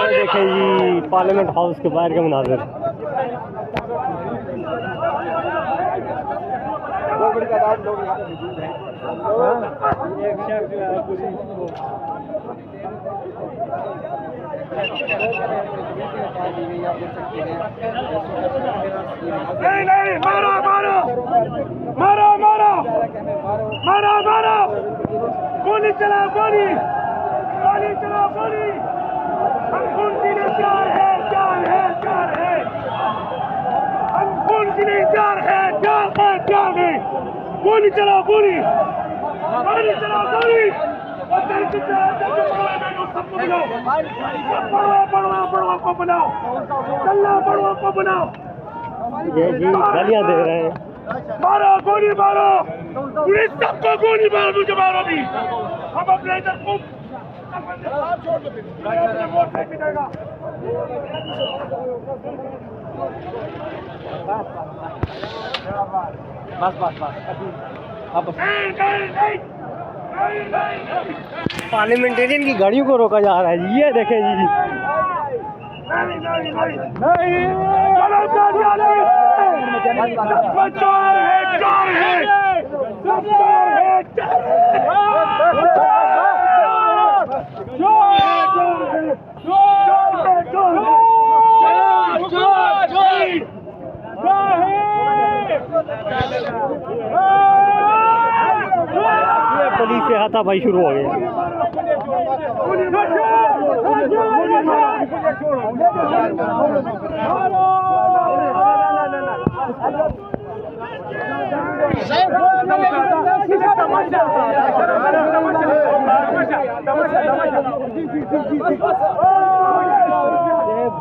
देखें जी parliament house के बाहर के मनाज़िर। बड़ी तादाद लोग यहाँ पे मौजूद हैं। एक शेफ जो है पूरी नहीं मारो मारो मारो मारो मारो मारो गोली चला गोली गोली चला गोली हम खून के लिए तैयार है तैयार है तैयार है हम खून के लिए तैयार है तैयार है तैयार है गोली चला गोली गोली चला गोली बड़वा को बनाओ चलना बड़वा को बनाओ ये जी गालियाँ दे रहे हैं। मारो गोली मारो पुलिस सबको गोली मारो मुझे मारो भी हम अपने इधर खूब वोट लेके देगा बस बस बस पार्लियामेंटेरियन की गाड़ियों को रोका जा रहा है जी। ये देखें जी पुलिस से हाथापाई शुरू हो गई।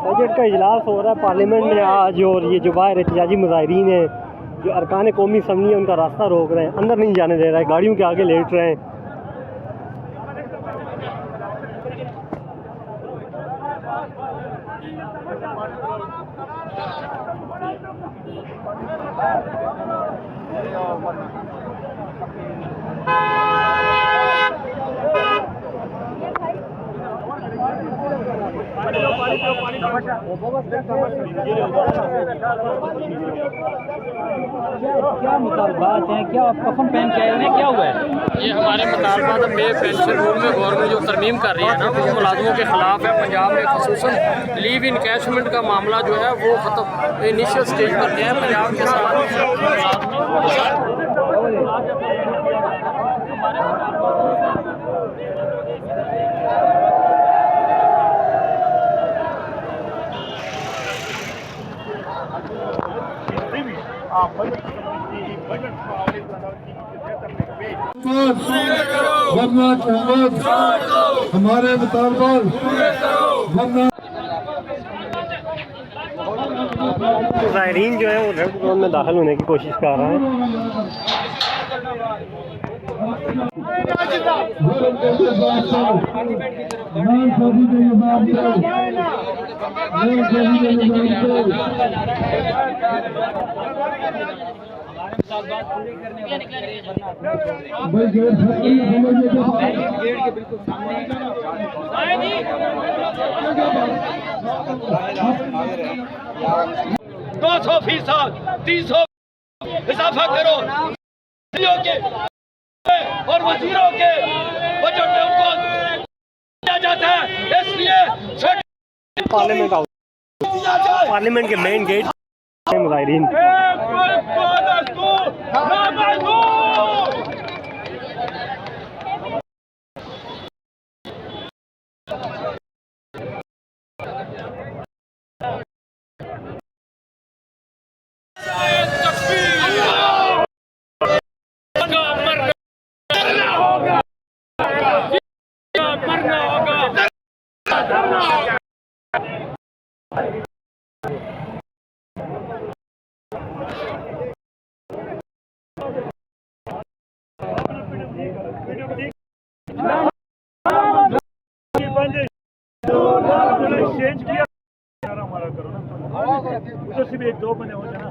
बजट का इजलास हो रहा है पार्लियामेंट में आज, और ये जो बाहर एहतजाजी मुजाहिरीन हैं जो अरकान कौमी असम्बली है उनका रास्ता रोक रहे हैं, अंदर नहीं जाने दे रहा है, गाड़ियों के आगे लेट रहे हैं। क्या मुतालबात हैं, क्या कफन पहन के आए हैं, क्या हुआ है? ये हमारे मुतालबात पे पेंशन रूल में गवर्नमेंट जो तरमीम कर रही है ना, वो मुलाजमों के खिलाफ है। पंजाब में खसूसन लीव इनकैशमेंट का मामला जो है वो खत्म इनिशियल स्टेज पर गया है पंजाब के साथ। हमारे मुताबिक ज़ायरीन जो है वो रेड जोन में दाखिल होने की कोशिश कर रहे हैं। दो 200% 300 इजाफा करो के और वजीरों के बजट में उनको दिया जाता है, इसलिए पार्लियामेंट के मेन गेट मुजाहिरीन चेंज किया हमारा करो ना, तो सिर्फ एक दो बने हो जाना।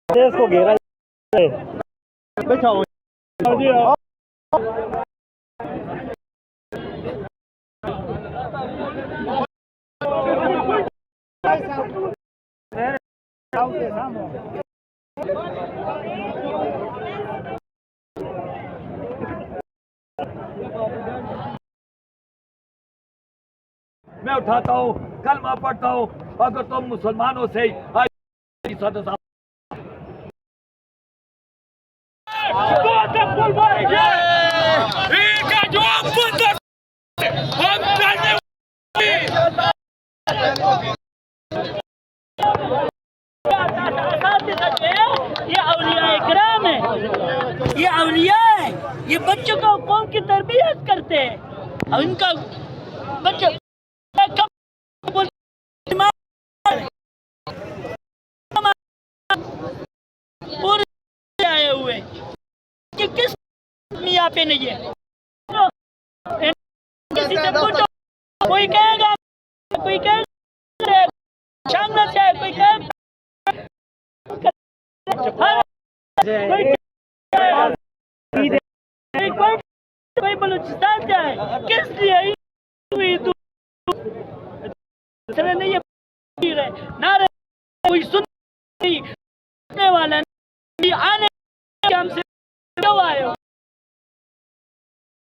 देश को घेरा बैठाओ मैं उठाता हूँ, कलमा पढ़ता हूँ, अगर तुम मुसलमानों से ये औलिया इकराम है, ये औलिया है, ये बच्चों को कौम की तरबियत करते हैं और इनका बच्चे पूरे आए हुए कि किस मियाँ पे नहीं है, किसी से पूछो, कोई कहेगा, कोई कहेगा शामला से है, कोई कहेगा कोई बलूचिस्तान से है, किस लिए नहीं है ना कोई सुनने वाला नहीं, आने हमसे क्यों आए हो?